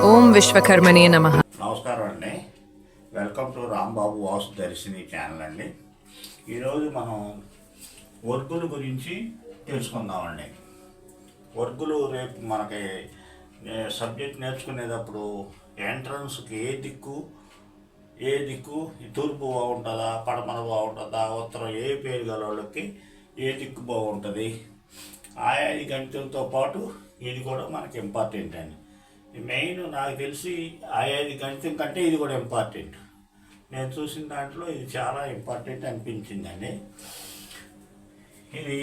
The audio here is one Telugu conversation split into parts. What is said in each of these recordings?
ఓం విశ్వకర్మణే నమః. నమస్కారం అండి. Welcome to Rambabu vastu Darshini channel అండి. ఈరోజు మనం వర్గుల గురించి తెలుసుకుందామండి. వర్గులు రేపు మనకి సబ్జెక్ట్ నేర్చుకునేటప్పుడు ఎంట్రన్స్కి ఏ దిక్కు తూర్పు బాగుంటుందా, పడమర బాగుంటుందా, ఉత్తరం ఏ పేరు గల వాళ్ళకి ఏ దిక్కు బాగుంటుంది, ఆయా గణితంతో పాటు ఇది కూడా మనకి ఇంపార్టెంట్ అండి. మెయిన్ నాకు తెలిసి ఆయాది గణితం కంటే ఇది కూడా ఇంపార్టెంట్. నేను చూసిన దాంట్లో ఇది చాలా ఇంపార్టెంట్ అనిపించిందండి. ఇది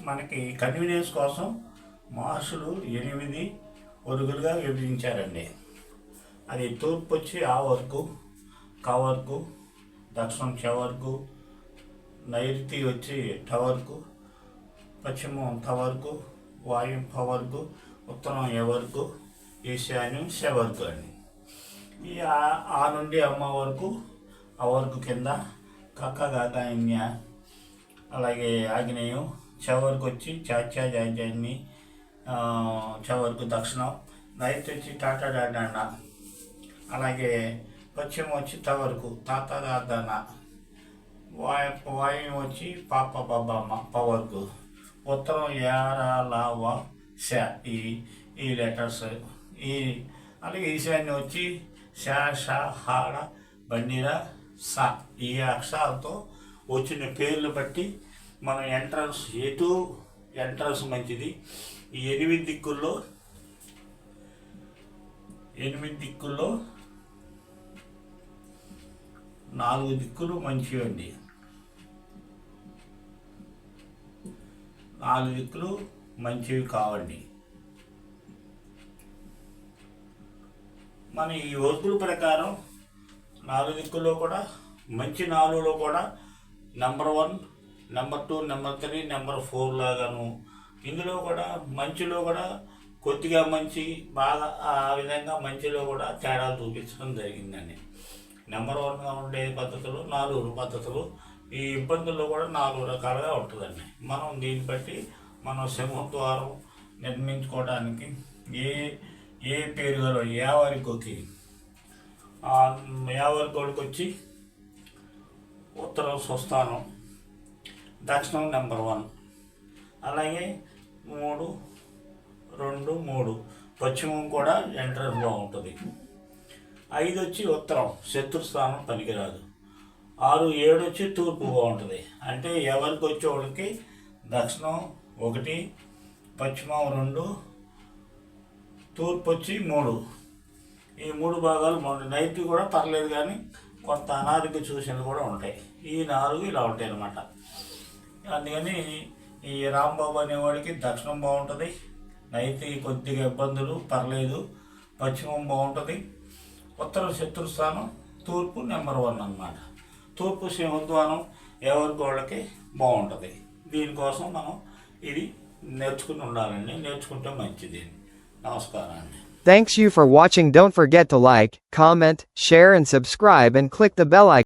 మనకి కన్వీనియన్స్ కోసం మహర్షులు 8 వర్గులుగా విభజించారండి. అది తూర్పు వచ్చి ఆ వర్గు, క వర్గు, దక్షిణం చ వర్గు, నైరుతి వచ్చి ఠ వర్గు, పశ్చిమం థ వర్గు, వాయుం ఫ వర్గు, ఉత్తరం ఎ వర్గు, ఈశాన్యం శ వర్గు అండి. ఈ ఆ నుండి అమ్మ వరకు ఆ వర్గు కింద కక్క గాకాన్య, అలాగే ఆగ్నేయం, చ వర్గు వచ్చి చాచా జాజాన్ని, చ వర్గు దక్షిణం, నైరుతి వచ్చి టాటా డాడాన, అలాగే పశ్చిమం వచ్చి త వర్గు తాత దాదాన, వాయుం వచ్చి పాప బాబామ్మ ప వర్గు, ఉత్తరం యారా లావా శ ఈ లెటర్స్ అలాగే ఈశాన్యం వచ్చి శ ష హాడ బండిర స ఈ అక్షరాలతో వచ్చిన పేర్లు బట్టి మనం ఎంట్రన్స్ మంచిది. ఈ 8 దిక్కుల్లో 4 దిక్కులు మంచివండి. 4 దిక్కులు మంచివి కావండి. మన ఈ వర్గుల ప్రకారం 4 దిక్కుల్లో కూడా మంచి 4లో కూడా నెంబర్ 1, నెంబర్ 2, నెంబర్ 3, నెంబర్ 4 లాగాను, ఇందులో కూడా మంచిలో కూడా కొద్దిగా మంచి బాగా ఆ విధంగా మంచిలో కూడా తేడాలు చూపించడం జరిగిందండి. నెంబర్ 1గా ఉండే పద్ధతులు 4 పద్ధతులు, ఈ ఇబ్బందుల్లో కూడా 4 రకాలుగా ఉంటుందండి. మనం దీన్ని బట్టి మనం సింహద్వారం నిర్మించుకోవడానికి ఏ పేరు గల యావరికోకి వచ్చి ఉత్తరం స్వస్థానం, దక్షిణం నెంబర్ 1, అలాగే 3, 2, 3 పశ్చిమం కూడా ఎంట్రన్స్ బాగుంటుంది. 5 వచ్చి ఉత్తరం శత్రుస్థానం పనికిరాదు. 6, 7 వచ్చి తూర్పు బాగుంటుంది. అంటే ఎవరికి వచ్చే వాళ్ళకి దక్షిణం 1, పశ్చిమం 2, తూర్పు వచ్చి 3, ఈ 3 భాగాలు బాగుంటాయి. నైట్ కూడా పర్లేదు, కానీ కొంత అనారోగ్య సూచనలు కూడా ఉంటాయి. ఈ 4 ఇలా ఉంటాయి అన్నమాట. అందుకని ఈ రాంబాబు అనేవాడికి దక్షిణం బాగుంటుంది, నైట్ కొద్దిగా ఇబ్బందులు పర్లేదు, పశ్చిమం బాగుంటుంది, ఉత్తరం శత్రుస్థానం, తూర్పు నెంబర్ 1 అన్నమాట. తూర్పు సింహద్వారం ఎవరికి వాళ్ళకి బాగుంటుంది. దీనికోసం మనం ఇది నేర్చుకుని ఉండాలండి. నేర్చుకుంటే మంచిది. నమస్కారం అండి. Thanks you for watching. Don't forget to like, comment, share and subscribe and click the bell icon.